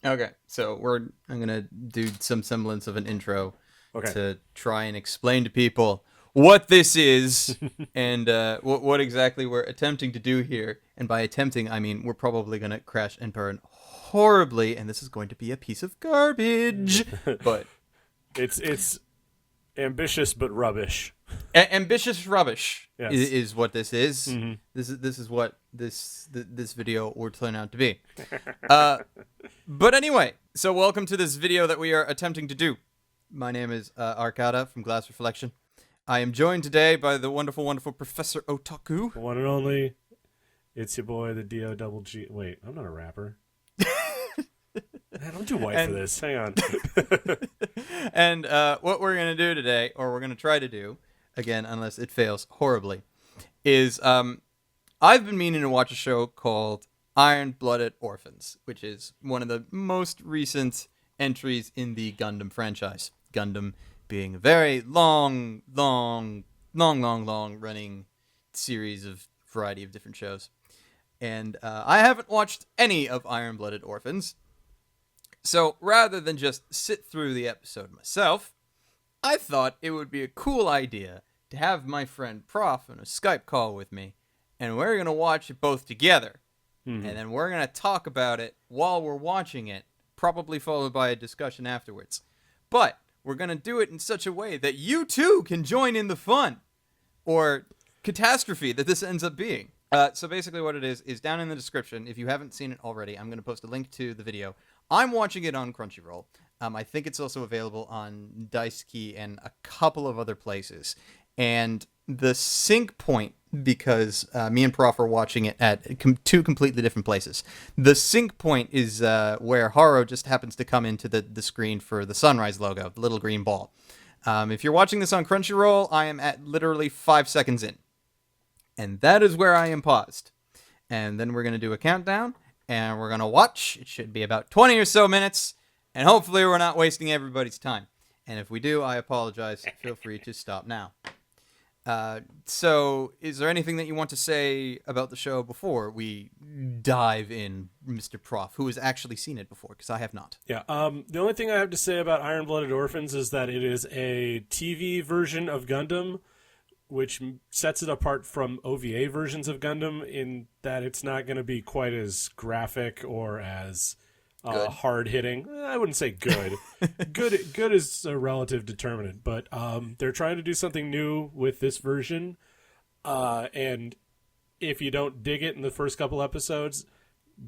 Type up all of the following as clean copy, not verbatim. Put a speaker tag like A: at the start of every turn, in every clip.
A: Okay, so I'm gonna do some semblance of an intro
B: Okay.
A: to try and explain to people what this is and what exactly we're attempting to do here. And by attempting, I mean we're probably gonna crash and burn horribly, and this is going to be a piece of garbage. But
B: It's ambitious but rubbish.
A: ambitious rubbish
B: Yes.
A: is what this is.
B: Mm-hmm.
A: This is what this video will turn out to be. But anyway, so welcome to this video that we are attempting to do. My name is Arcada from Glass Reflection. I am joined today by the wonderful, wonderful Professor Otaku.
B: The one and only. It's your boy, the D-O-double-G. Wait, I'm not a rapper. Man, I'm too white for this. Hang on.
A: And what we're going to do today, or we're going to try to do, again, unless it fails horribly, is I've been meaning to watch a show called Iron-Blooded Orphans, which is one of the most recent entries in the Gundam franchise. Gundam being a very long running series of variety of different shows. And I haven't watched any of Iron-Blooded Orphans. So rather than just sit through the episode myself, I thought it would be a cool idea to have my friend Prof on a Skype call with me, and we're going to watch it both together.
B: Mm-hmm.
A: And then we're going to talk about it while we're watching it, probably followed by a discussion afterwards. But we're going to do it in such a way that you too can join in the fun, or catastrophe that this ends up being. So basically what it is down in the description. If you haven't seen it already, I'm going to post a link to the video. I'm watching it on Crunchyroll. I think it's also available on Daisuke and a couple of other places. And the sync point, because me and Prof are watching it at two completely different places. The sync point is where Haro just happens to come into the screen for the Sunrise logo, the little green ball. If you're watching this on Crunchyroll, I am at literally 5 seconds in. And that is where I am paused. And then we're going to do a countdown, and we're going to watch. It should be about 20 or so minutes, and hopefully we're not wasting everybody's time. And if we do, I apologize. Feel free to stop now. So, is there anything that you want to say about the show before we dive in, Mr. Prof, who has actually seen it before? Because I have not.
B: Yeah. The only thing I have to say about Iron-Blooded Orphans is that it is a TV version of Gundam, which sets it apart from OVA versions of Gundam in that it's not going to be quite as graphic or as hard-hitting. I wouldn't say good. Good is a relative determinant, but they're trying to do something new with this version, and if you don't dig it in the first couple episodes,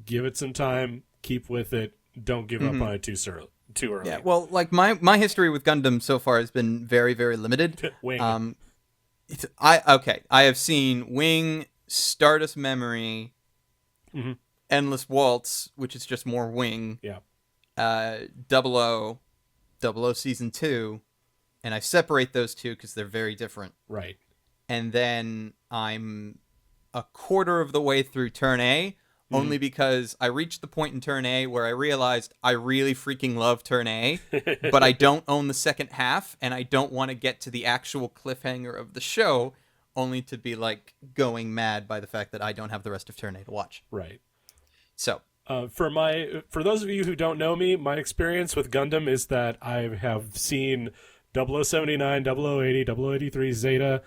B: give it some time, keep with it, don't give up on it too early.
A: Yeah, well, like my history with Gundam so far has been very, very limited.
B: Wing.
A: I have seen Wing, Stardust Memory, Endless Waltz, which is just more Wing.
B: Yeah.
A: 00 Season 2, and I separate those two because they're very different.
B: Right.
A: And then I'm a quarter of the way through Turn A, only because I reached the point in Turn A where I realized I really freaking love Turn A, but I don't own the second half, and I don't want to get to the actual cliffhanger of the show, only to be, like, going mad by the fact that I don't have the rest of Turn A to watch.
B: Right.
A: So,
B: for those of you who don't know me, my experience with Gundam is that I have seen 0079, 0080, 0083, Zeta,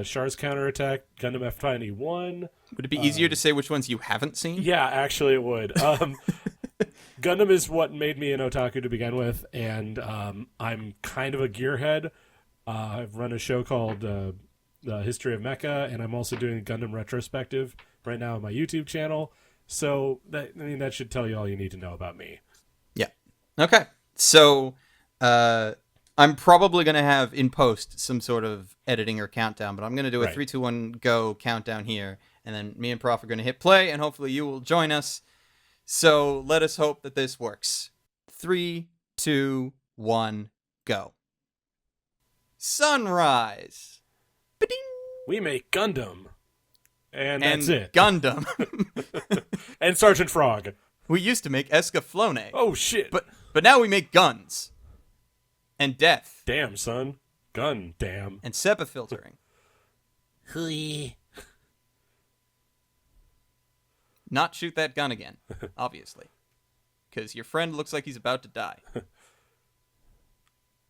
B: Char's Counterattack, Gundam F91.
A: Would it be easier to say which ones you haven't seen?
B: Yeah, actually it would. Gundam is what made me an otaku to begin with, and I'm kind of a gearhead. I've run a show called The History of Mecha, and I'm also doing a Gundam retrospective right now on my YouTube channel. So that should tell you all you need to know about me.
A: Yeah. Okay. So I'm probably going to have in post some sort of editing or countdown, but I'm going to do a 3, 2, 1, go countdown here. And then me and Prof are going to hit play, and hopefully you will join us. So let us hope that this works. 3, 2, 1, go. Sunrise. Ba-ding!
B: We make Gundam. And that's it.
A: Gundam.
B: And Sergeant Frog.
A: We used to make Escaflowne.
B: Oh, shit.
A: But now we make guns. And death.
B: Damn, son. Gun, damn.
A: And SEPA filtering.
B: Hui.
A: Not shoot that gun again, obviously. because your friend looks like he's about to die.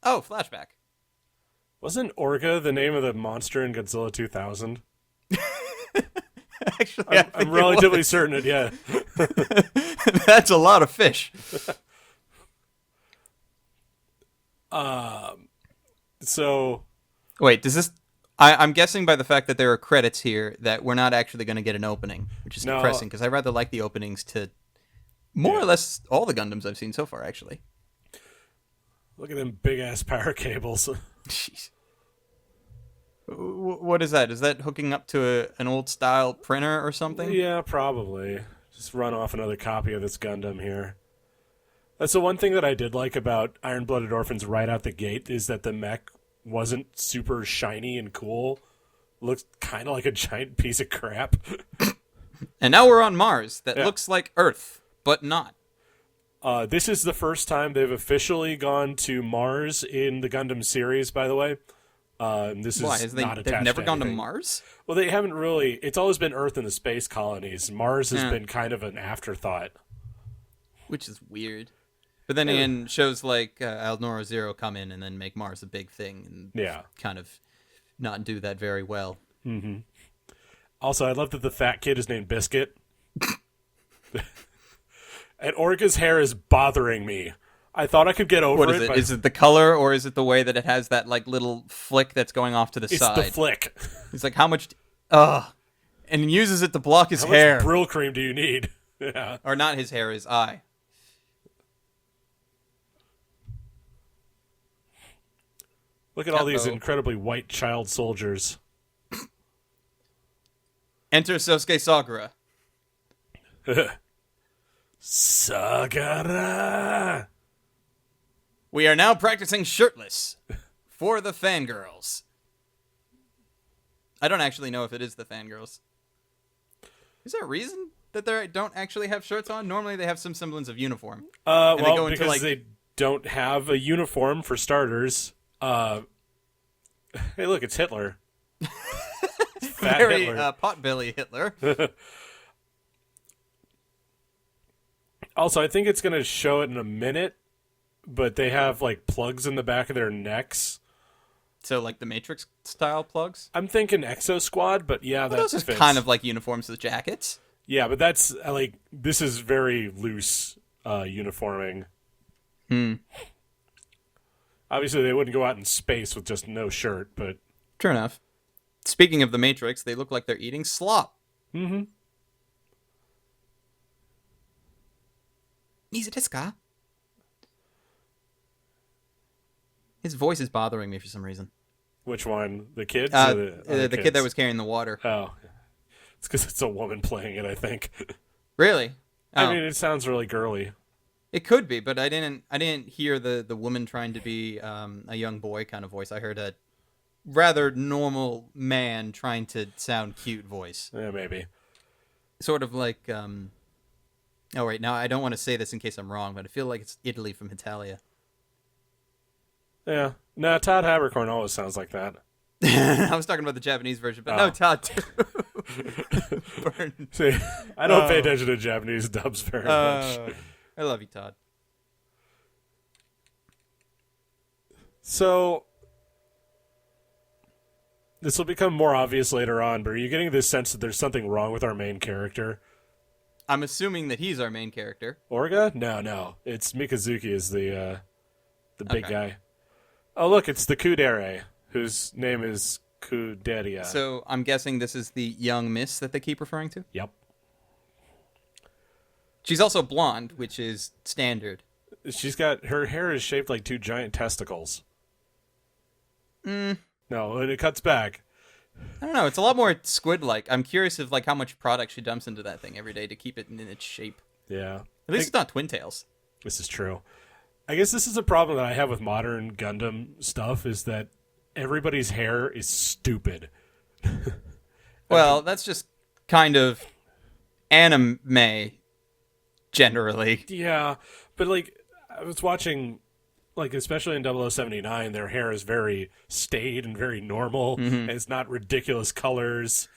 A: Oh, flashback.
B: Wasn't Orga the name of the monster in Godzilla 2000?
A: Actually,
B: I'm relatively certain yeah.
A: That's a lot of fish.
B: So...
A: Wait, does this... I'm guessing by the fact that there are credits here that we're not actually going to get an opening, which is depressing, because I rather like the openings to more or less all the Gundams I've seen so far, actually.
B: Look at them big-ass power cables.
A: Jeez. What is that? Is that hooking up to an old-style printer or something?
B: Yeah, probably. Just run off another copy of this Gundam here. That's the one thing that I did like about Iron-Blooded Orphans right out the gate, is that the mech wasn't super shiny and cool. Looks kind of like a giant piece of crap.
A: And now we're on Mars that looks like Earth, but not.
B: This is the first time they've officially gone to Mars in the Gundam series, by the way. This is not attached
A: they've never
B: to
A: gone to
B: anything.
A: Mars?
B: Well, they haven't really. It's always been Earth and the space colonies. Mars has been kind of an afterthought.
A: Which is weird. But then again, shows like Alnora Zero come in and then make Mars a big thing and kind of not do that very well.
B: Mm-hmm. Also, I love that the fat kid is named Biscuit. And Orga's hair is bothering me. I thought I could get over
A: it. What is it? Is it the color, or is it the way that it has that like little flick that's going off to the side?
B: It's the flick.
A: It's like, how much... and he uses it to block his hair.
B: How much Brill cream do you need? Yeah.
A: Or not his hair, his eye.
B: Look at all these incredibly white child soldiers.
A: Enter Sosuke Sakura.
B: Sakura!
A: We are now practicing shirtless for the fangirls. I don't actually know if it is the fangirls. Is there a reason that they don't actually have shirts on? Normally they have some semblance of uniform.
B: Because they don't have a uniform for starters. Hey, look, it's Hitler. Fat
A: Very
B: Hitler.
A: potbelly Hitler.
B: Also, I think it's going to show it in a minute, but they have like plugs in the back of their necks.
A: So, like the Matrix style plugs?
B: I'm thinking Exo Squad, but yeah,
A: those are kind of like uniforms with jackets.
B: Yeah, but that's like, this is very loose uniforming. Obviously, they wouldn't go out in space with just no shirt, but...
A: True enough. Speaking of the Matrix, they look like they're eating slop.
B: Mm-hmm.
A: Mizudeska? His voice is bothering me for some reason.
B: Which one? The kids?
A: The kid that was carrying the water.
B: Oh. It's because it's a woman playing it, I think.
A: Really? Oh.
B: I mean, it sounds really girly.
A: It could be, but I didn't hear the woman trying to be a young boy kind of voice. I heard a rather normal man trying to sound cute voice.
B: Yeah, maybe.
A: Sort of like oh wait, now I don't want to say this in case I'm wrong, but I feel like it's Italy from Italia.
B: Yeah. No, Todd Habercorn always sounds like that.
A: I was talking about the Japanese version, but no, Todd too.
B: See, I don't pay attention to Japanese dubs very much.
A: I love you, Todd.
B: So, this will become more obvious later on, but are you getting this sense that there's something wrong with our main character?
A: I'm assuming that he's our main character.
B: Orga? No. It's Mikazuki is the big guy. Oh, look, it's the Kudere, whose name is Kuderia.
A: So, I'm guessing this is the young miss that they keep referring to?
B: Yep.
A: She's also blonde, which is standard.
B: She's got... Her hair is shaped like two giant testicles. No, and it cuts back.
A: I don't know. It's a lot more squid-like. I'm curious of like how much product she dumps into that thing every day to keep it in its shape.
B: Yeah.
A: At least it's not twin tails.
B: This is true. I guess this is a problem that I have with modern Gundam stuff, is that everybody's hair is stupid.
A: Well, that's just kind of anime, generally.
B: Yeah, but like, I was watching, like, especially in 0079, their hair is very staid and very normal, and it's not ridiculous colors.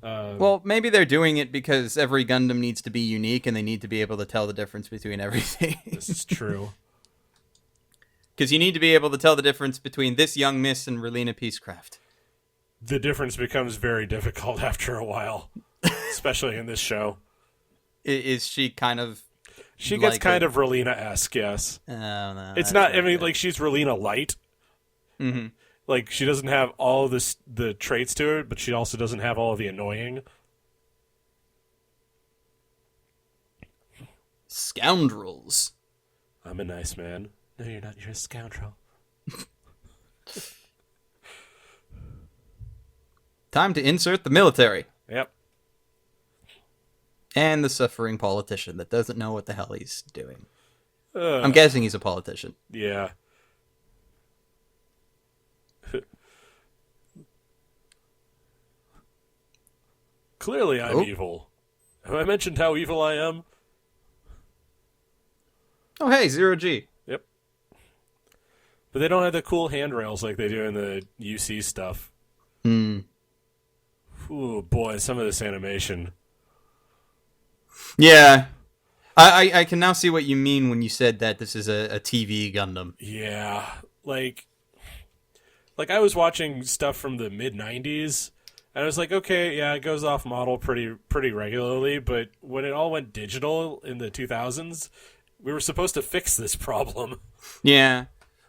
A: Well, maybe they're doing it because every Gundam needs to be unique and they need to be able to tell the difference between everything.
B: This is true.
A: Because you need to be able to tell the difference between this young miss and Relina Peacecraft.
B: The difference becomes very difficult after a while, especially in this show.
A: Is she kind of...
B: She gets kind of Relina-esque, yes.
A: Oh, no.
B: It's not, I mean, like, she's Relina light.
A: Mm-hmm.
B: Like, she doesn't have all the traits to her, but she also doesn't have all of the annoying.
A: Scoundrels.
B: I'm a nice man. No, you're not. You're a scoundrel.
A: Time to insert the military.
B: Yep.
A: And the suffering politician that doesn't know what the hell he's doing. I'm guessing he's a politician.
B: Yeah. Clearly, I'm evil. Have I mentioned how evil I am?
A: Oh, hey, Zero G.
B: Yep. But they don't have the cool handrails like they do in the UC stuff.
A: Hmm.
B: Ooh, boy, some of this animation.
A: Yeah. I can now see what you mean when you said that this is a TV Gundam.
B: Yeah. Like I was watching stuff from the mid-90s, and I was like, okay, yeah, it goes off model pretty regularly, but when it all went digital in the 2000s, we were supposed to fix this problem.
A: Yeah.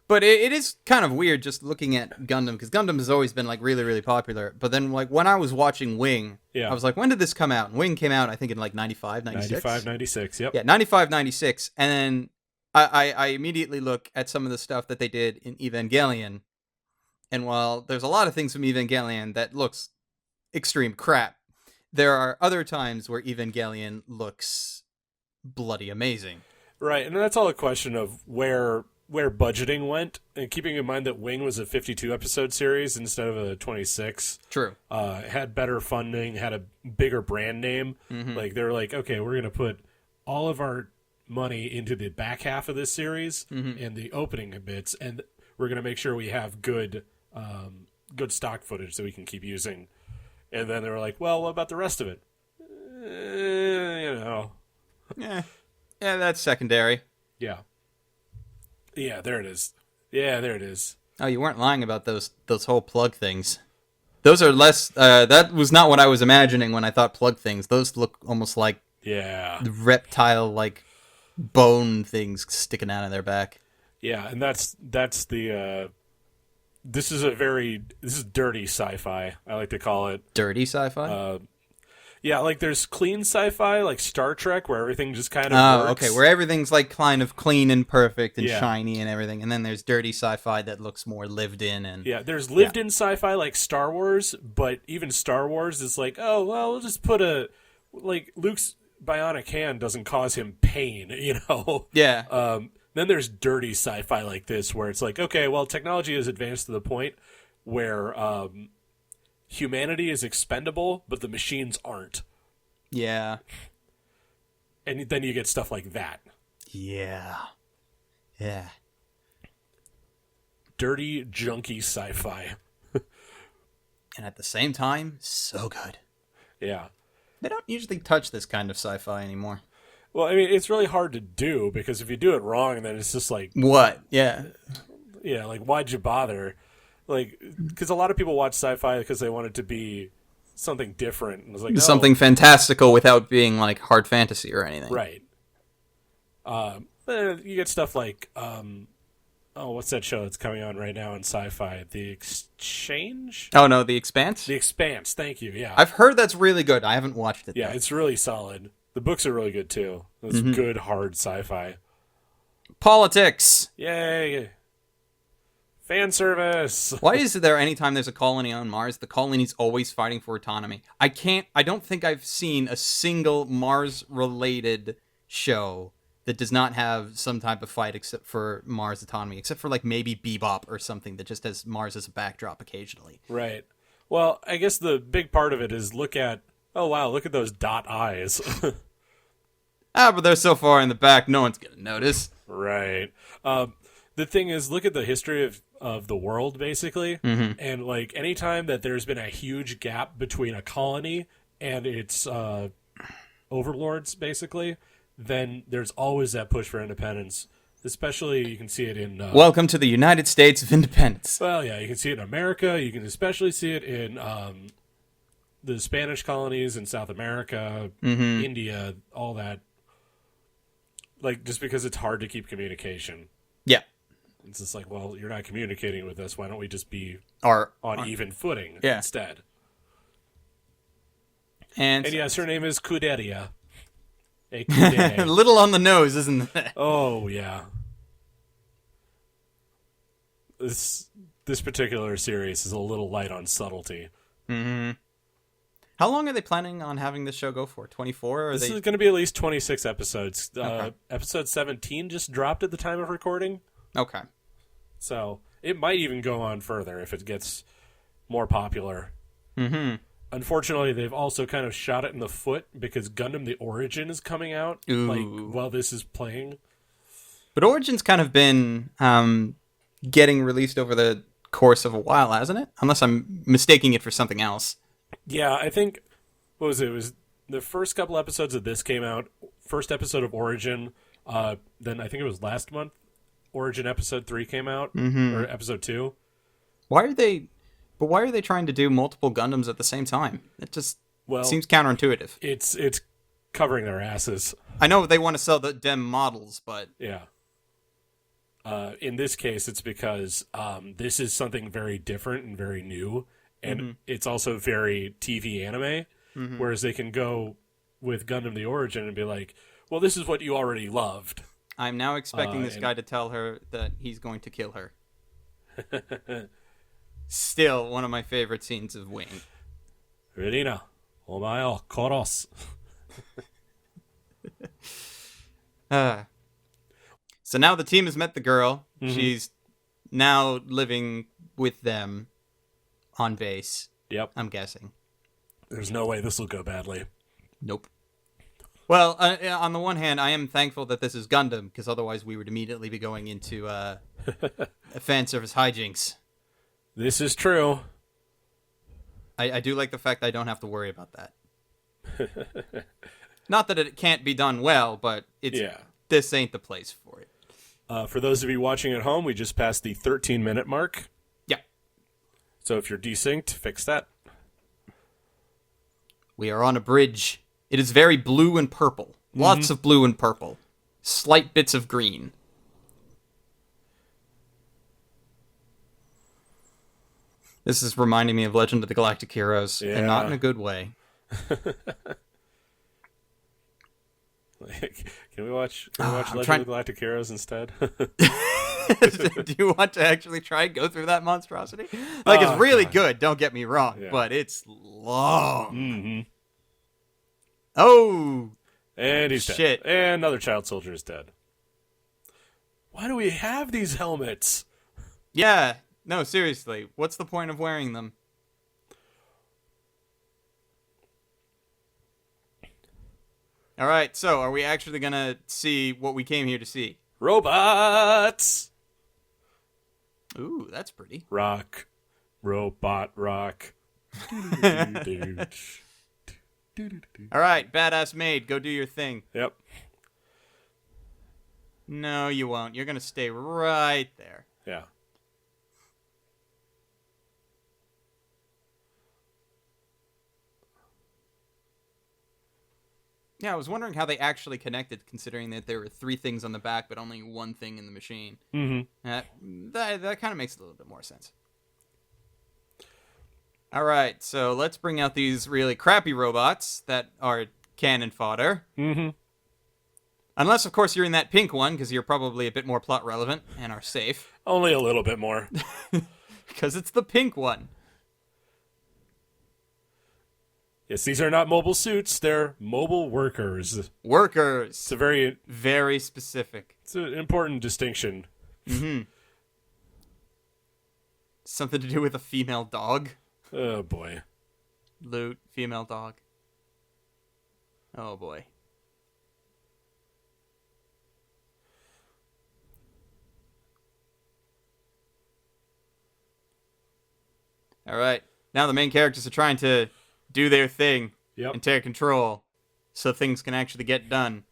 A: But it is kind of weird just looking at Gundam, because Gundam has always been, like, really, really popular. But then, like, when I was watching Wing, I was like, when did this come out? And Wing came out, I think, in, like, 95, 96?
B: 95, 96, yep.
A: Yeah, 95, 96. And then I immediately look at some of the stuff that they did in Evangelion. And while there's a lot of things from Evangelion that looks extreme crap, there are other times where Evangelion looks bloody amazing.
B: Right, and that's all a question of where budgeting went, and keeping in mind that Wing was a 52-episode series instead of a 26.
A: True.
B: It had better funding, had a bigger brand name.
A: Mm-hmm.
B: Like, they were like, okay, we're going to put all of our money into the back half of this series and the opening bits, and we're going to make sure we have good stock footage that we can keep using. And then they were like, well, what about the rest of it?
A: Yeah, that's secondary.
B: Yeah. Yeah, there it is. Yeah, there it is.
A: Oh, you weren't lying about those whole plug things. Those are less... that was not what I was imagining when I thought plug things. Those look almost like reptile-like bone things sticking out of their back.
B: Yeah, and that's the... This is dirty sci-fi, I like to call it.
A: Dirty sci-fi?
B: Yeah, like there's clean sci-fi, like Star Trek, where everything just kind of works.
A: Okay, where everything's like kind of clean and perfect and shiny and everything. And then there's dirty sci-fi that looks more lived in. And
B: yeah, there's lived-in sci-fi like Star Wars, but even Star Wars is like, oh, well, we'll just put like, Luke's bionic hand doesn't cause him pain, you know?
A: Yeah.
B: Then there's dirty sci-fi like this, where it's like, okay, well, technology has advanced to the point where humanity is expendable, but the machines aren't.
A: Yeah.
B: And then you get stuff like that.
A: Yeah. Yeah.
B: Dirty, junky sci-fi.
A: And at the same time, so good.
B: Yeah.
A: They don't usually touch this kind of sci-fi anymore.
B: Well, I mean, it's really hard to do, because if you do it wrong, then it's just like...
A: What? Yeah.
B: Yeah, like, why'd you bother? Like, because a lot of people watch sci-fi because they want it to be something different. And it's like,
A: something fantastical without being, like, hard fantasy or anything.
B: Right. You get stuff like, what's that show that's coming on right now in sci-fi? The Exchange?
A: Oh, no, The Expanse?
B: The Expanse, thank you, yeah.
A: I've heard that's really good. I haven't watched it,
B: Yeah,
A: though.
B: it's really solid. The books are really good, too. It's good, hard sci-fi.
A: Politics!
B: Yay! Fan service!
A: Why is there anytime there's a colony on Mars, the colony's always fighting for autonomy? I don't think I've seen a single Mars-related show that does not have some type of fight except for Mars autonomy, except for, like, maybe Bebop or something that just has Mars as a backdrop occasionally.
B: Right. Well, I guess the big part of it is look at those dot eyes.
A: But they're so far in the back, no one's gonna notice.
B: Right. The thing is, look at the history of the world, basically, and like anytime that there's been a huge gap between a colony and its overlords, basically, then there's always that push for independence. Especially, you can see it in...
A: Welcome to the United States of Independence.
B: Well, yeah, you can see it in America. You can especially see it in the Spanish colonies in South America, India, all that. Like, just because it's hard to keep communication.
A: Yeah.
B: It's just like, well, you're not communicating with us. Why don't we just be
A: on
B: even footing
A: Yeah.
B: instead?
A: And
B: yes, her name is Cuderia. A
A: a
B: Kudere.
A: little on the nose, isn't it?
B: Oh, yeah. This particular series is a little light on subtlety.
A: Mm-hmm. How long are they planning on having this show go for? 24?
B: This is going to be at least 26 episodes.
A: Okay.
B: Episode 17 just dropped at the time of recording.
A: Okay.
B: So it might even go on further if it gets more popular.
A: Mm-hmm.
B: Unfortunately, they've also kind of shot it in the foot because Gundam The Origin is coming out while this is playing.
A: But Origin's kind of been getting released over the course of a while, hasn't it? Unless I'm mistaking it for something else.
B: Yeah, I think, what was it? It was the first couple episodes of this came out. First episode of Origin. Then I think it was last month. Origin episode 3 came out, or episode 2.
A: Why are they trying to do multiple Gundams at the same time? It just seems counterintuitive.
B: It's covering their asses.
A: I know they want to sell the dem models, but
B: Yeah. In this case, it's because this is something very different and very new, and it's also very TV anime, whereas they can go with Gundam The Origin and be like, well, this is what you already loved.
A: I'm now expecting this guy to tell her that he's going to kill her. Still one of my favorite scenes of Wing.
B: Rina, omae o koros.
A: So now the team has met the girl. She's now living with them on base.
B: Yep.
A: I'm guessing.
B: There's no way this will go badly.
A: Nope. Well, on the one hand, I am thankful that this is Gundam, because otherwise we would immediately be going into fan service hijinks.
B: This is true.
A: I do like the fact I don't have to worry about that. Not that it can't be done well, but this ain't the place for it.
B: For those of you watching at home, we just passed the 13-minute mark.
A: Yeah.
B: So if you're desynced, fix that.
A: We are on a bridge. It is very blue and purple. Lots of blue and purple. Slight bits of green. This is reminding me of Legend of the Galactic Heroes, and not in a good way.
B: Can we watch Legend of the Galactic Heroes instead?
A: Do you want to actually try and go through that monstrosity? Like, it's really good, don't get me wrong, but it's long. Oh!
B: And he's
A: shit.
B: dead. And another child soldier is dead. Why do we have these helmets?
A: Yeah. No, seriously. What's the point of wearing them? All right, so are we actually going to see what we came here to see?
B: Robots!
A: Ooh, that's pretty.
B: Rock. Robot rock.
A: All right, badass maid, go do your thing.
B: Yep.
A: No, you won't. You're going to stay right there.
B: Yeah.
A: Yeah, I was wondering how they actually connected, considering that there were 3 things on the back, but only 1 thing in the machine. That kind of makes a little bit more sense. All right, so let's bring out these really crappy robots that are cannon fodder. Unless, of course, you're in that pink one, because you're probably a bit more plot relevant and are safe.
B: Only a little bit more.
A: Because it's the pink one.
B: Yes, these are not mobile suits. They're mobile workers.
A: Workers.
B: It's a very...
A: Very specific.
B: It's an important distinction.
A: Something to do with a female dog.
B: Oh, boy.
A: Loot, female dog. Oh, boy. All right. Now the main characters are trying to do their thing and take control so things can actually get done.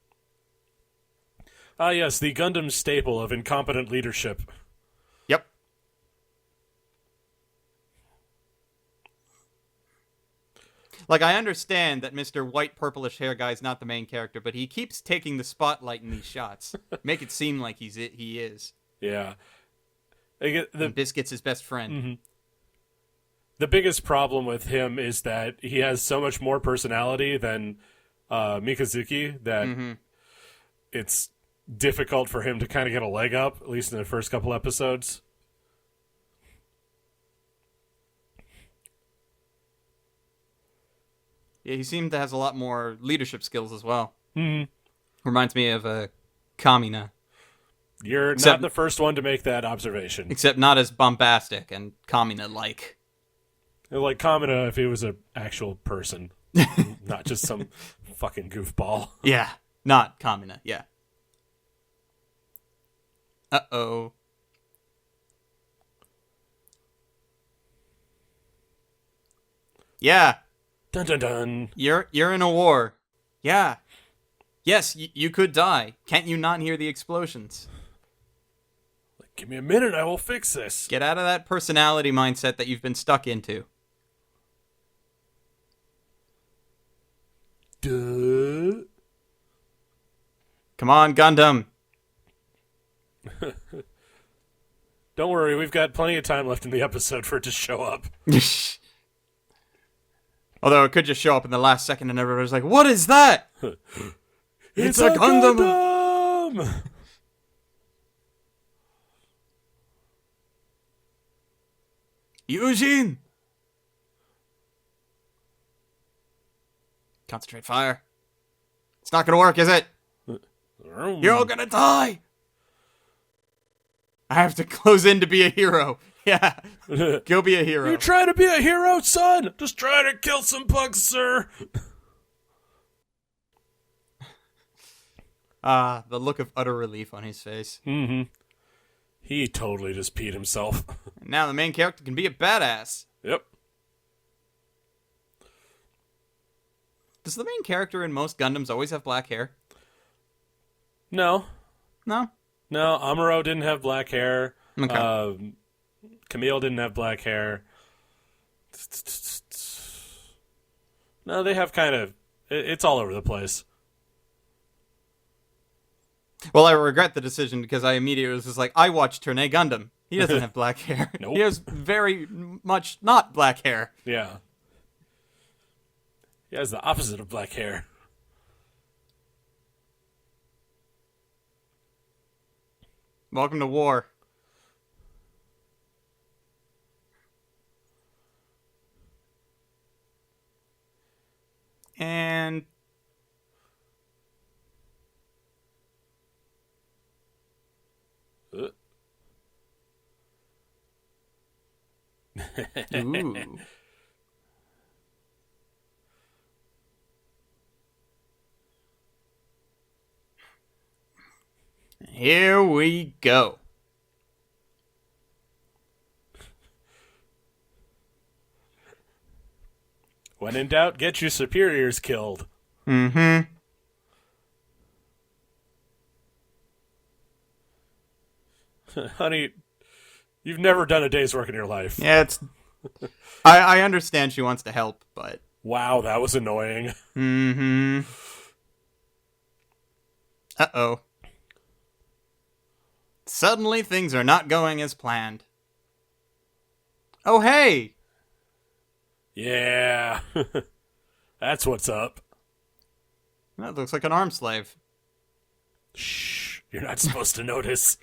B: Ah, yes, the Gundam staple of incompetent leadership.
A: Yep. Like, I understand that Mr. White Purplish Hair Guy's not the main character, but he keeps taking the spotlight in these shots. Make it seem like he is.
B: Yeah.
A: And Biscuit's his best friend.
B: Mm-hmm. The biggest problem with him is that he has so much more personality than Mikazuki that it's difficult for him to kind of get a leg up, at least in the first couple episodes.
A: Yeah, he seems to has a lot more leadership skills as well.
B: Mm-hmm.
A: Reminds me of Kamina.
B: You're not the first one to make that observation.
A: Except not as bombastic and Kamina-like.
B: Like Kamina if he was an actual person, not just some fucking goofball.
A: Yeah, not Kamina, yeah. Uh-oh. Yeah.
B: Dun dun dun.
A: You're in a war. Yeah. Yes, you could die. Can't you not hear the explosions?
B: Like, give me a minute, I will fix this.
A: Get out of that personality mindset that you've been stuck into.
B: Duh.
A: Come on, Gundam.
B: Don't worry, we've got plenty of time left in the episode for it to show up.
A: Although it could just show up in the last second and everybody's like, what is that?
B: It's a Gundam!
A: Eugene! Concentrate fire. It's not gonna work, is it? You're all gonna die! I have to close in to be a hero. Yeah. Go be a hero.
B: You trying to be a hero, son? Just try to kill some bugs, sir.
A: The look of utter relief on his face.
B: Mm-hmm. He totally just peed himself.
A: Now the main character can be a badass.
B: Yep.
A: Does the main character in most Gundams always have black hair?
B: No.
A: No?
B: No, Amuro didn't have black hair.
A: Okay.
B: Camille didn't have black hair. No, they have kind of... It's all over the place.
A: Well, I regret the decision because I immediately was just like, I watched Turne Gundam. He doesn't have black hair.
B: Nope.
A: He has very much not black hair.
B: Yeah. He has the opposite of black hair.
A: Welcome to war. And... Ooh. Here we go.
B: When in doubt, get your superiors killed.
A: Mm-hmm.
B: Honey, you've never done a day's work in your life.
A: Yeah, it's... I understand she wants to help, but...
B: Wow, that was annoying.
A: Mm-hmm. Uh-oh. Suddenly things are not going as planned. Oh, hey!
B: Yeah. That's what's up.
A: That looks like an arm slave.
B: Shh. You're not supposed to notice.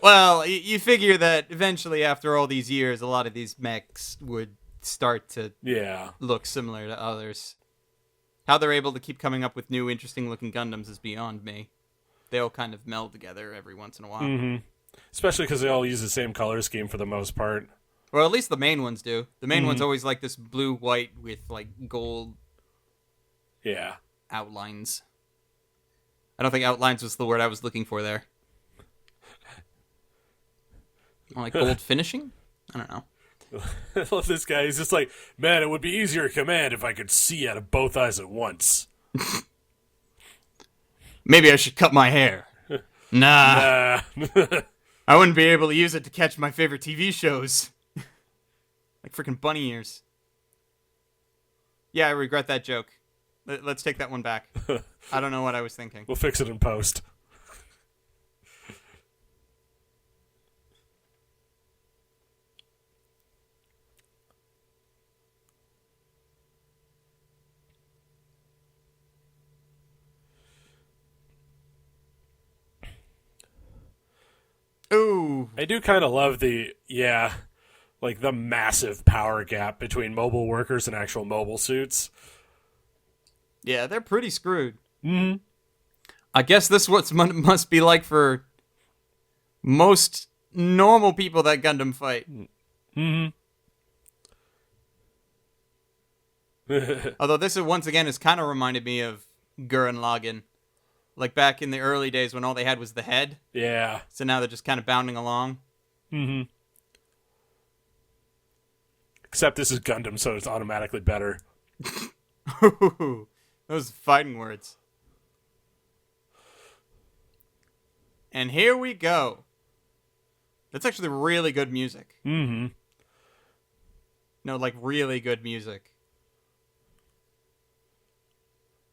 A: Well, you figure that eventually, after all these years, a lot of these mechs would start to look similar to others. How they're able to keep coming up with new, interesting-looking Gundams is beyond me. They all kind of meld together every once in a while.
B: Mm-hmm. Especially because they all use the same color scheme for the most part.
A: Or at least the main ones do. The main one's always like this blue-white with, like, gold outlines. I don't think outlines was the word I was looking for there. Like gold finishing? I don't know.
B: I love this guy. He's just like, man, it would be easier to command if I could see out of both eyes at once.
A: Maybe I should cut my hair. Nah.
B: Nah.
A: I wouldn't be able to use it to catch my favorite TV shows. Like freaking bunny ears. Yeah, I regret that joke. Let's take that one back. I don't know what I was thinking.
B: We'll fix it in post.
A: Ooh.
B: I do kind of love the massive power gap between mobile workers and actual mobile suits.
A: Yeah, they're pretty screwed.
B: Mm-hmm.
A: I guess this what must be like for most normal people that Gundam fight.
B: Mm-hmm.
A: Although this is, once again has kind of reminded me of Gurren Lagann. Like back in the early days when all they had was the head.
B: Yeah.
A: So now they're just kind of bounding along.
B: Mm-hmm. Except this is Gundam, so it's automatically better.
A: Those fighting words. And here we go. That's actually really good music.
B: Mm-hmm.
A: No, like really good music.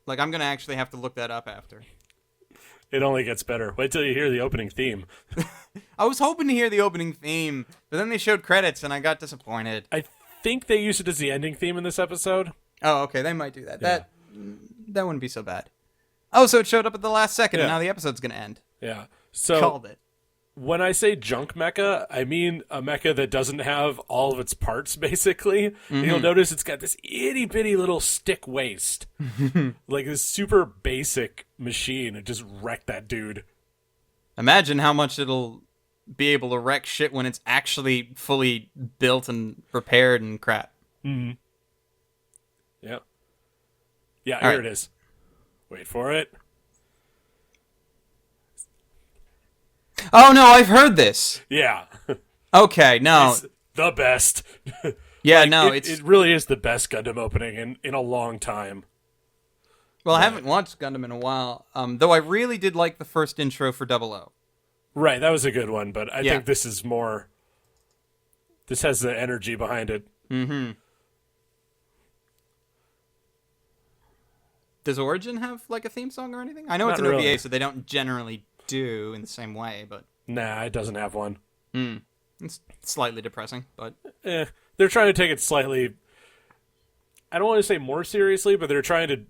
A: Like I'm going to actually have to look that up after.
B: It only gets better. Wait till you hear the opening theme.
A: I was hoping to hear the opening theme, but then they showed credits and I got disappointed.
B: I think they used it as the ending theme in this episode.
A: Oh, okay, they might do that.
B: Yeah.
A: That wouldn't be so bad. Oh, so it showed up at the last second and
B: Yeah.
A: now the episode's going to end.
B: Yeah. So
A: Called it.
B: when I say junk mecha, I mean a mecha that doesn't have all of its parts, basically. Mm-hmm. You'll notice it's got this itty-bitty little stick waist. Like this super basic machine. It just wrecked that dude.
A: Imagine how much it'll be able to wreck shit when it's actually fully built and repaired and crap.
B: Mm-hmm. Yeah. Yeah,
A: All
B: here
A: right.
B: it is. Wait for it.
A: Oh, no, I've heard this.
B: Yeah.
A: Okay, no.
B: It's the best.
A: Yeah, no,
B: it really is the best Gundam opening in a long time.
A: Well, I haven't watched Gundam in a while, though I really did like the first intro for Double O.
B: Right, that was a good one, but I
A: Yeah.
B: think this is more... This has the energy behind it.
A: Mm-hmm. Does Origin have, like, a theme song or anything? I know it's
B: Not
A: an
B: really.
A: OVA, so they don't generally do in the same way, but...
B: Nah, it doesn't have one.
A: It's slightly depressing, but...
B: They're trying to take it slightly... I don't want to say more seriously, but they're trying to,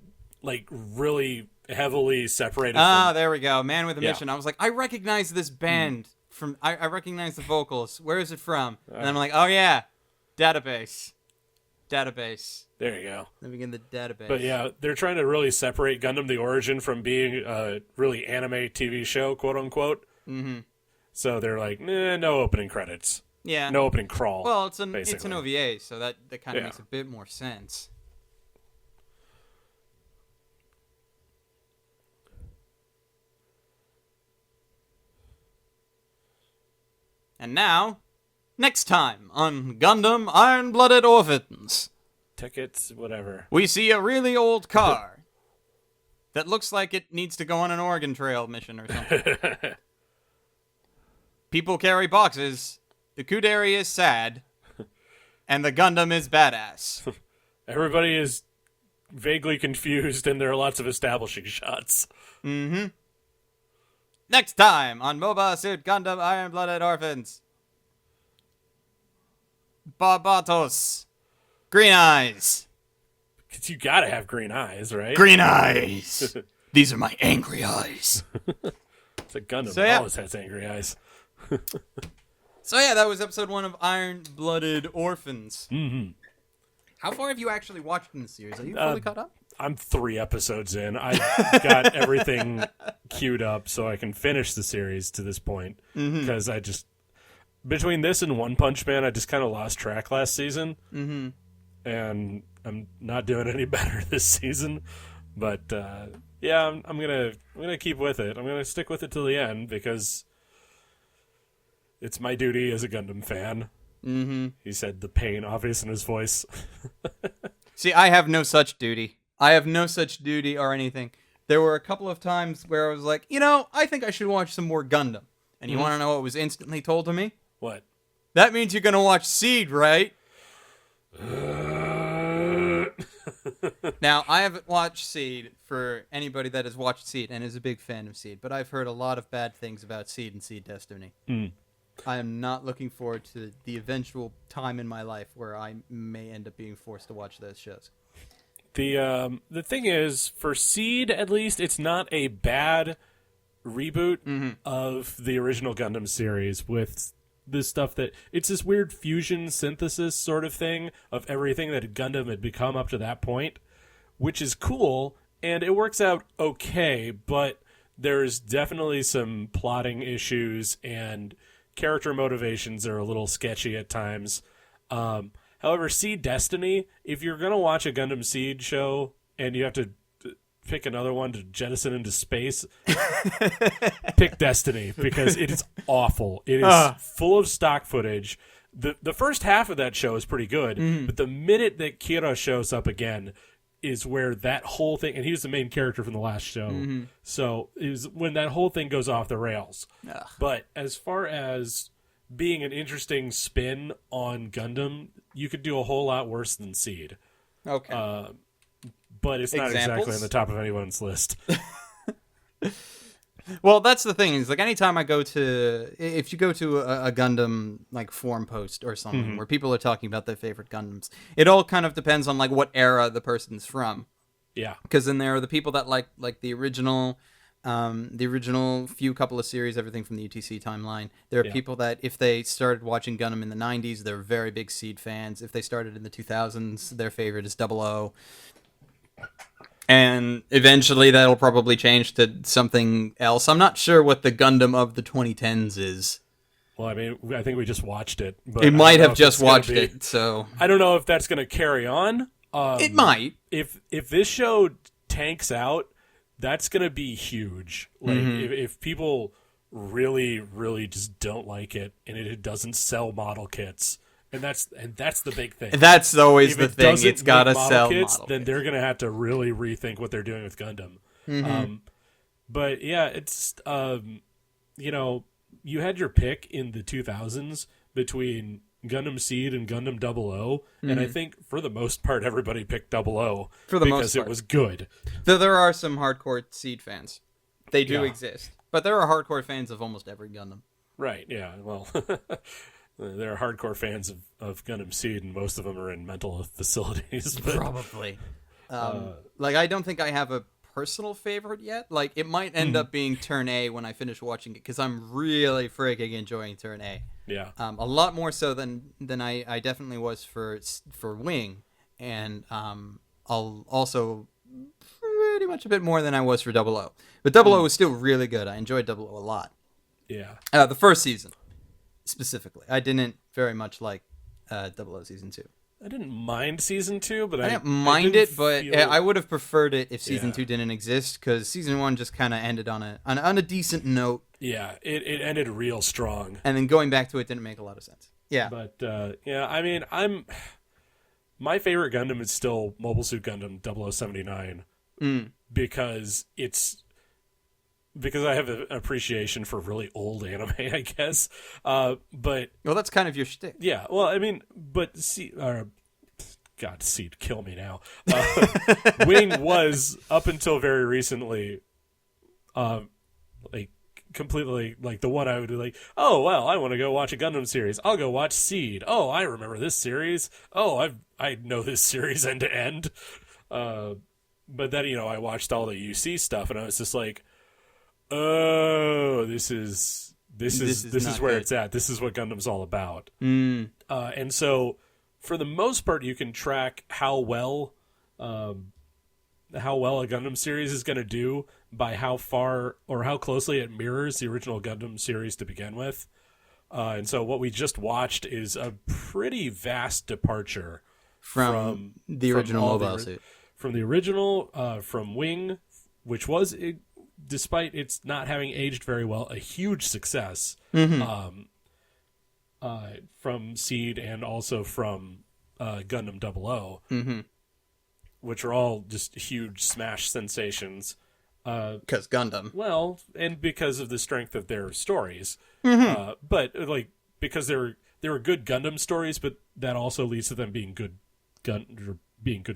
B: like, really heavily separate it from...
A: there we go. Man with a
B: Yeah.
A: Mission. I was like, I recognize this band from... I recognize the vocals. Where is it from? And I'm like, oh, yeah. Database.
B: There you go.
A: Let me get the database.
B: But yeah, they're trying to really separate Gundam the Origin from being a really anime TV show, quote unquote.
A: Mm-hmm.
B: So they're like, no opening credits.
A: Yeah.
B: No opening crawl.
A: Well, it's an
B: basically.
A: OVA, so that kind of
B: Yeah.
A: makes a bit more sense. And now, next time on Gundam Iron-Blooded Orphans,
B: Tickets, whatever.
A: we see a really old car that looks like it needs to go on an Oregon Trail mission or something. People carry boxes, the Kuderi is sad, and the Gundam is badass.
B: Everybody is vaguely confused, and there are lots of establishing shots.
A: Mm-hmm. Next time on Mobile Suit Gundam Iron-Blooded Orphans. Barbatos. Green eyes.
B: Because you gotta have green eyes, right?
A: Green eyes. These are my angry eyes.
B: It's a Gundam.
A: So, yeah.
B: Always has angry eyes.
A: So yeah, that was episode 1 of Iron-Blooded Orphans.
B: Mm-hmm.
A: How far have you actually watched in the series? Are you fully caught up?
B: I'm 3 episodes in. I got everything queued up so I can finish the series to this point. Because I just... Between this and One Punch Man, I just kind of lost track last season. Mm-hmm. And I'm not doing any better this season. But, yeah, I'm gonna keep with it. I'm gonna stick with it till the end because it's my duty as a Gundam fan.
A: Mm-hmm.
B: He said, the pain obvious in his voice.
A: See, I have no such duty. I have no such duty or anything. There were a couple of times where I was like, I think I should watch some more Gundam. And you want to know what was instantly told to me?
B: What?
A: That means you're going to watch Seed, right? Now, I haven't watched Seed for anybody that has watched Seed and is a big fan of Seed, but I've heard a lot of bad things about Seed and Seed Destiny. I am not looking forward to the eventual time in my life where I may end up being forced to watch those shows.
B: The thing is, for Seed, at least, it's not a bad reboot of the original Gundam series with this stuff that it's this weird fusion synthesis sort of thing of everything that Gundam had become up to that point, which is cool, and it works out okay, but there's definitely some plotting issues and character motivations are a little sketchy at times. However, Seed Destiny, if you're going to watch a Gundam Seed show and you have to pick another one to jettison into space, pick Destiny, because it is awful. It is full of stock footage. The first half of that show is pretty good, but the minute that Kira shows up again is where that whole thing, and he was the main character from the last show, so it was when that whole thing goes off the rails. But as far as being an interesting spin on Gundam, you could do a whole lot worse than Seed.
A: Okay.
B: But it's not
A: Examples?
B: exactly on the top of anyone's list.
A: Well, that's the thing. Is like anytime if you go to a Gundam like forum post or something where people are talking about their favorite Gundams, it all kind of depends on like what era the person's from.
B: Yeah.
A: Because then there are the people that like the original few couple of series, everything from the UTC timeline. There are people that if they started watching Gundam in the 90s, they're very big Seed fans. If they started in the 2000s, their favorite is 00. And eventually that'll probably change to something else. I'm not sure what the Gundam of the 2010s is.
B: Well, I mean, I think we just watched it. But
A: It might have just watched it, so...
B: I don't know if that's going to carry on.
A: It might.
B: If this show tanks out, that's going to be huge. Like, if people really, really just don't like it, and it doesn't sell model kits... And that's the big thing.
A: That's always
B: if
A: the
B: it
A: thing.
B: doesn't
A: It's got to
B: make
A: sell
B: kits,
A: model
B: then
A: kits.
B: they're going to have to really rethink what they're doing with Gundam. But yeah, it's you had your pick in the 2000s between Gundam Seed and Gundam 00, and I think for the most part everybody picked 00
A: For the most
B: because
A: part.
B: it was good.
A: Though there are some hardcore Seed fans. They do exist. But there are hardcore fans of almost every Gundam.
B: Right, yeah. Well, there are hardcore fans of Gundam Seed, and most of them are in mental facilities. But,
A: Probably. I don't think I have a personal favorite yet. Like, it might end up being Turn A when I finish watching it, because I'm really freaking enjoying Turn A.
B: Yeah.
A: A lot more so than I definitely was for Wing, and I'll also pretty much a bit more than I was for 00. But 00 was still really good. I enjoyed 00 a lot.
B: Yeah.
A: The first season, specifically. I didn't very much like 00 Season 2.
B: I didn't mind Season 2, but
A: I didn't mind
B: didn't
A: it, but
B: feel...
A: I would have preferred it if Season
B: Yeah.
A: 2 didn't exist, because Season 1 just kind of ended on a decent note.
B: Yeah, it ended real strong.
A: And then going back to it didn't make a lot of sense. Yeah.
B: But, I mean, my favorite Gundam is still Mobile Suit Gundam 0079 because I have an appreciation for really old anime, I guess. But
A: Well, that's kind of your shtick.
B: yeah, well, I mean, but God, Seed, kill me now. Wing was up until very recently, like completely like the one I would be like, oh well, I want to go watch a Gundam series. I'll go watch Seed. Oh, I remember this series. Oh, I know this series end to end. But then I watched all the UC stuff, and I was just like, oh, this is where
A: good.
B: it's at. This is what Gundam's all about. And so, for the most part, you can track how well a Gundam series is going to do by how far or how closely it mirrors the original Gundam series to begin with. And so, what we just watched is a pretty vast departure
A: From the original
B: all
A: Mobile Suit.
B: From the original, from Wing, which was, despite its not having aged very well, a huge success. from Seed and also from Gundam 00, which are all just huge smash sensations.
A: Because Gundam.
B: Well, and because of the strength of their stories, but like because they were good Gundam stories, but that also leads to them being good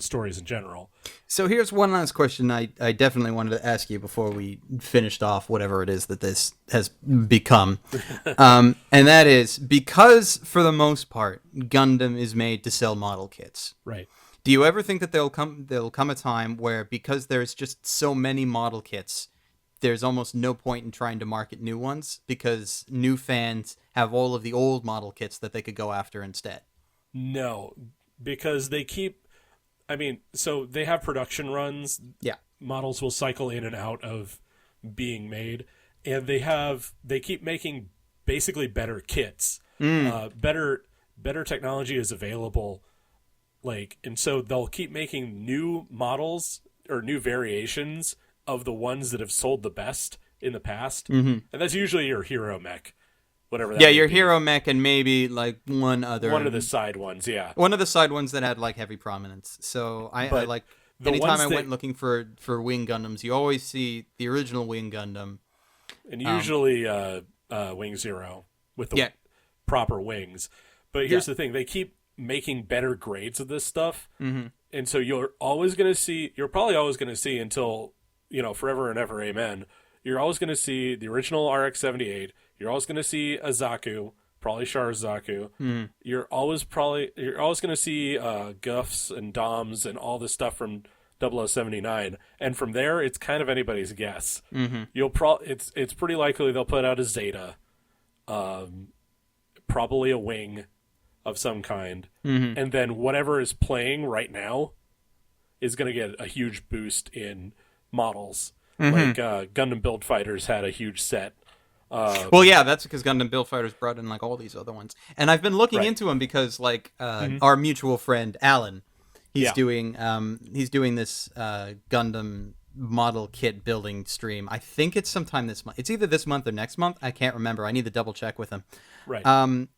B: stories in general.
A: So here's one last question I definitely wanted to ask you before we finished off whatever it is that this has become. And that is, because for the most part, Gundam is made to sell model kits.
B: Right.
A: Do you ever think that there'll come a time where, because there's just so many model kits, there's almost no point in trying to market new ones because new fans have all of the old model kits that they could go after instead?
B: No, because they keep... I mean, so they have production runs.
A: Yeah.
B: Models will cycle in and out of being made, and they keep making basically better kits. Better technology is available, and so they'll keep making new models or new variations of the ones that have sold the best in the past, and that's usually your hero mech. Whatever that
A: your
B: be.
A: hero mech and maybe like one of
B: the side ones, yeah.
A: One of the side ones that had like heavy prominence. So I like anytime I went looking for Wing Gundams, you always see the original Wing Gundam.
B: And usually Wing Zero with the proper wings. But here's the thing, they keep making better grades of this stuff. And so you're probably always going to see until, forever and ever, amen. You're always going to see the original RX-78. You're always going to see a Zaku, probably Char's Zaku. You're always going to see Guffs and Doms and all this stuff from 0079, and from there it's kind of anybody's guess. It's pretty likely they'll put out a Zeta, probably a Wing of some kind, and then whatever is playing right now is going to get a huge boost in models. Like Gundam Build Fighters had a huge set.
A: Well, yeah, that's because Gundam Build Fighters brought in like all these other ones, and I've been looking into them because like our mutual friend Alan, he's doing this Gundam model kit building stream. I think it's sometime this month. It's either this month or next month. I can't remember. I need to double check with him.
B: Right.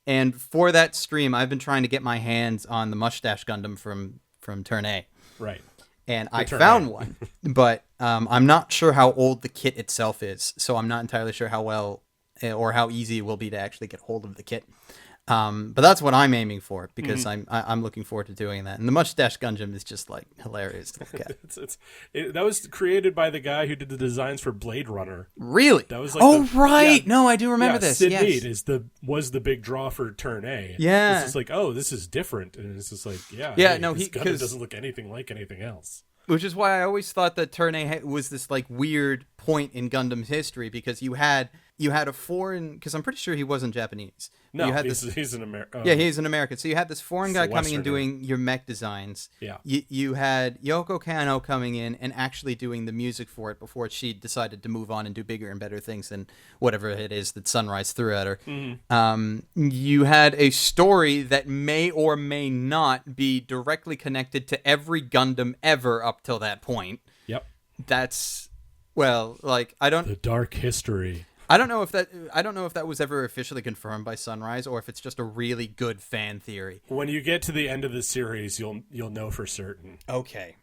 A: And for that stream, I've been trying to get my hands on the Mustache Gundam from Turn A.
B: Right.
A: And I found one, but I'm not sure how old the kit itself is, so I'm not entirely sure how well or how easy it will be to actually get hold of the kit. But that's what I'm aiming for because I'm looking forward to doing that. And the Mustache Gundam is just like hilarious to look at.
B: That was created by the guy who did the designs for Blade Runner.
A: Really?
B: That was like
A: right. No, I do remember this.
B: Sid Mead was the big draw for Turn A.
A: Yeah.
B: It's just like, oh, this is different, and it's just like, this Gundam doesn't look anything like anything else.
A: Which is why I always thought that Turn A was this like weird point in Gundam's history because you had a foreign, because I'm pretty sure he wasn't Japanese.
B: No,
A: you had
B: he's an American.
A: Yeah, he's an American. So you had this foreign guy coming and doing your mech designs.
B: Yeah.
A: You had Yoko Kanno coming in and actually doing the music for it before she decided to move on and do bigger and better things than whatever it is that Sunrise threw at her. You had a story that may or may not be directly connected to every Gundam ever up till that point.
B: Yep.
A: That's, well, like,
B: the dark history.
A: I don't know if that was ever officially confirmed by Sunrise or if it's just a really good fan theory.
B: When you get to the end of the series, you'll know for certain.
A: Okay.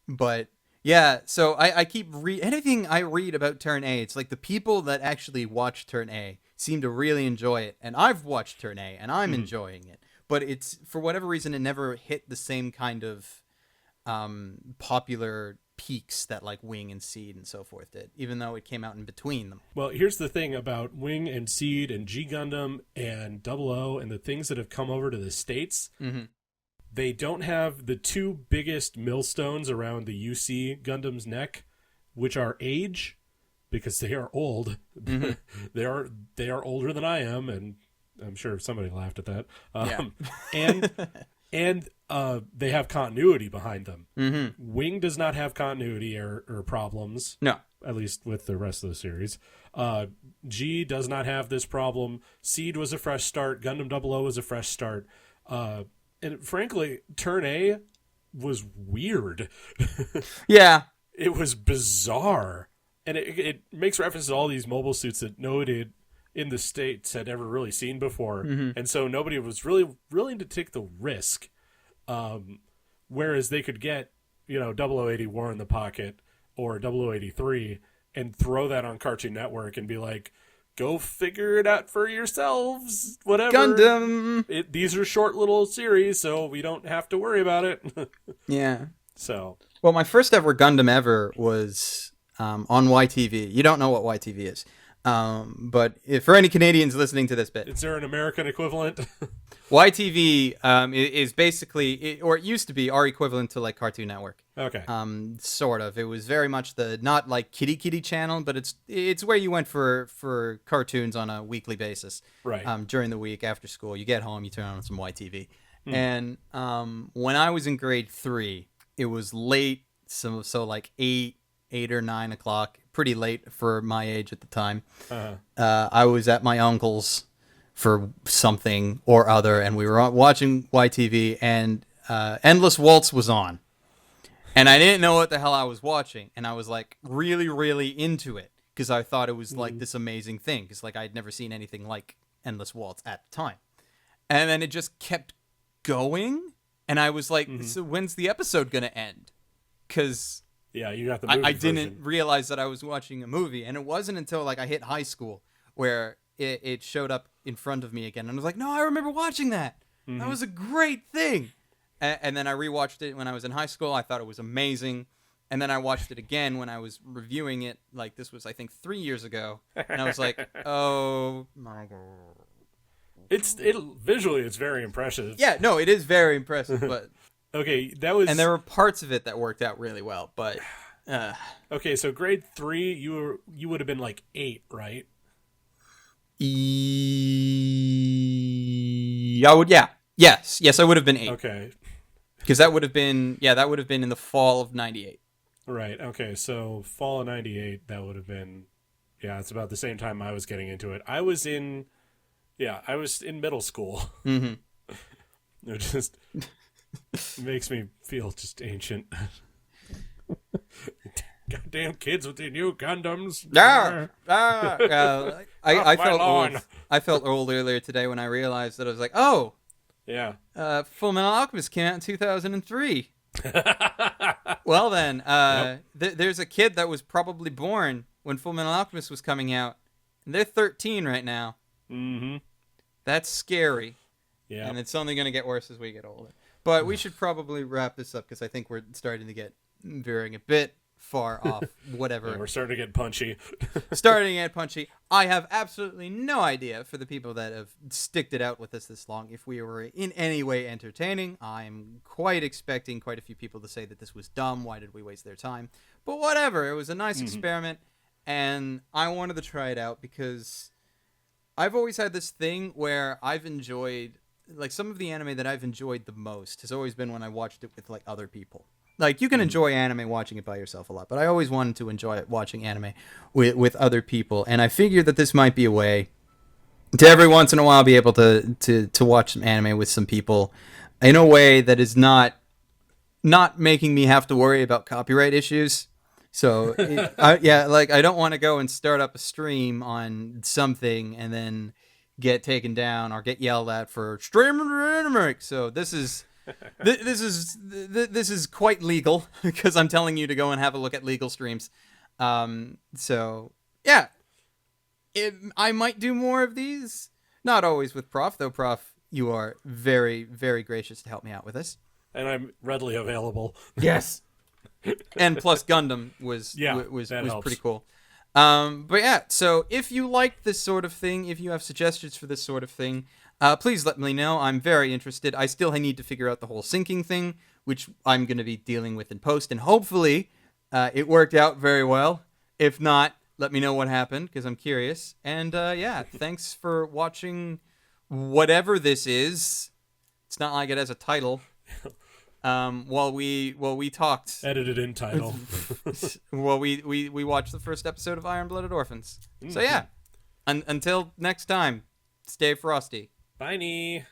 A: But yeah, so I keep anything I read about Turn A, it's like the people that actually watch Turn A seem to really enjoy it, and I've watched Turn A and I'm enjoying it. But it's, for whatever reason, it never hit the same kind of popular peaks that like Wing and Seed and so forth did, even though it came out in between them.
B: Well, here's the thing about Wing and Seed and G Gundam and 00 and the things that have come over to the States. They don't have the two biggest millstones around the UC Gundam's neck, which are age, because they are old. They are older than I am, and I'm sure somebody laughed at that. And they have continuity behind them. Wing does not have continuity or problems.
A: No.
B: At least with the rest of the series. G does not have this problem. Seed was a fresh start. Gundam 00 was a fresh start. And frankly, Turn A was weird.
A: Yeah.
B: It was bizarre. And it makes reference to all these mobile suits that nobody in the States had ever really seen before.
A: Mm-hmm.
B: And so nobody was really willing to take the risk. Whereas they could get, 0080 War in the Pocket or 0083 and throw that on Cartoon Network and be like, go figure it out for yourselves, whatever.
A: Gundam!
B: These are short little series, so we don't have to worry about it.
A: Yeah.
B: So.
A: Well, my first ever Gundam ever was on YTV. You don't know what YTV is. But for any Canadians listening to this bit.
B: Is there an American equivalent?
A: YTV is basically, or it used to be, our equivalent to like Cartoon Network.
B: Okay.
A: Sort of. It was very much not like kitty channel, but it's where you went for cartoons on a weekly basis.
B: Right.
A: During the week after school, you get home, you turn on some YTV. And when I was in grade 3, it was late, so like 8 or 9 o'clock, pretty late for my age at the time. I was at my uncle's for something or other, and we were watching YTV, and Endless Waltz was on. And I didn't know what the hell I was watching, and I was like really, really into it because I thought it was like this amazing thing because like I'd never seen anything like Endless Waltz at the time. And then it just kept going, and I was like, so when's the episode going to end? Because
B: yeah, you got the movie
A: I
B: version.
A: didn't realize that I was watching a movie, and it wasn't until like I hit high school where it showed up in front of me again, and I was like, no, I remember watching that. That was a great thing. And then I rewatched it when I was in high school. I thought it was amazing. And then I watched it again when I was reviewing it. Like this was, I think, 3 years ago. And I was like, oh my god.
B: Visually it's very impressive.
A: Yeah, no, it is very impressive. But
B: okay, that was.
A: And there were parts of it that worked out really well. But
B: okay, so grade 3, you would have been like 8, right?
A: I would, yeah. Yes, I would have been 8.
B: Okay.
A: Because that would have been in the fall of 98.
B: Right, okay, so fall of 98, that would have been, it's about the same time I was getting into it. I was in middle school. Mm-hmm. It just makes me feel just ancient. Goddamn kids with their new Gundams.
A: I felt old. I felt old earlier today when I realized that I was like, oh,
B: yeah.
A: Full Metal Alchemist came out in 2003. Well then, there's a kid that was probably born when Full Metal Alchemist was coming out, and they're 13 right now.
B: Mm-hmm.
A: That's scary.
B: Yeah.
A: And it's only going to get worse as we get older. But we should probably wrap this up because I think we're starting to get veering a bit far off whatever.
B: Yeah, we're starting to get punchy.
A: I have absolutely no idea, for the people that have sticked it out with us this long, if we were in any way entertaining. I'm quite expecting quite a few people to say that this was dumb. Why did we waste their time? But whatever. It was a nice experiment, and I wanted to try it out because I've always had this thing where I've enjoyed, like, some of the anime that I've enjoyed the most has always been when I watched it with, like, other people. Like, you can enjoy anime watching it by yourself a lot, but I always wanted to enjoy it watching anime with other people. And I figured that this might be a way to every once in a while be able to watch some anime with some people in a way that is not making me have to worry about copyright issues. So, I don't want to go and start up a stream on something and then get taken down or get yelled at for streaming anime. So this is quite legal because I'm telling you to go and have a look at legal streams. So yeah, I might do more of these. Not always with Prof, though. Prof, you are very, very gracious to help me out with this.
B: And I'm readily available.
A: Yes. And plus Gundam was pretty cool. But yeah, so if you like this sort of thing, if you have suggestions for this sort of thing, please let me know. I'm very interested. I still need to figure out the whole syncing thing, which I'm going to be dealing with in post, and hopefully it worked out very well. If not, let me know what happened, because I'm curious. And thanks for watching whatever this is. It's not like it has a title. While we talked,
B: edited in title.
A: Well, we watched the first episode of Iron-Blooded Orphans. So yeah, until next time, stay frosty.
B: Bye-nie.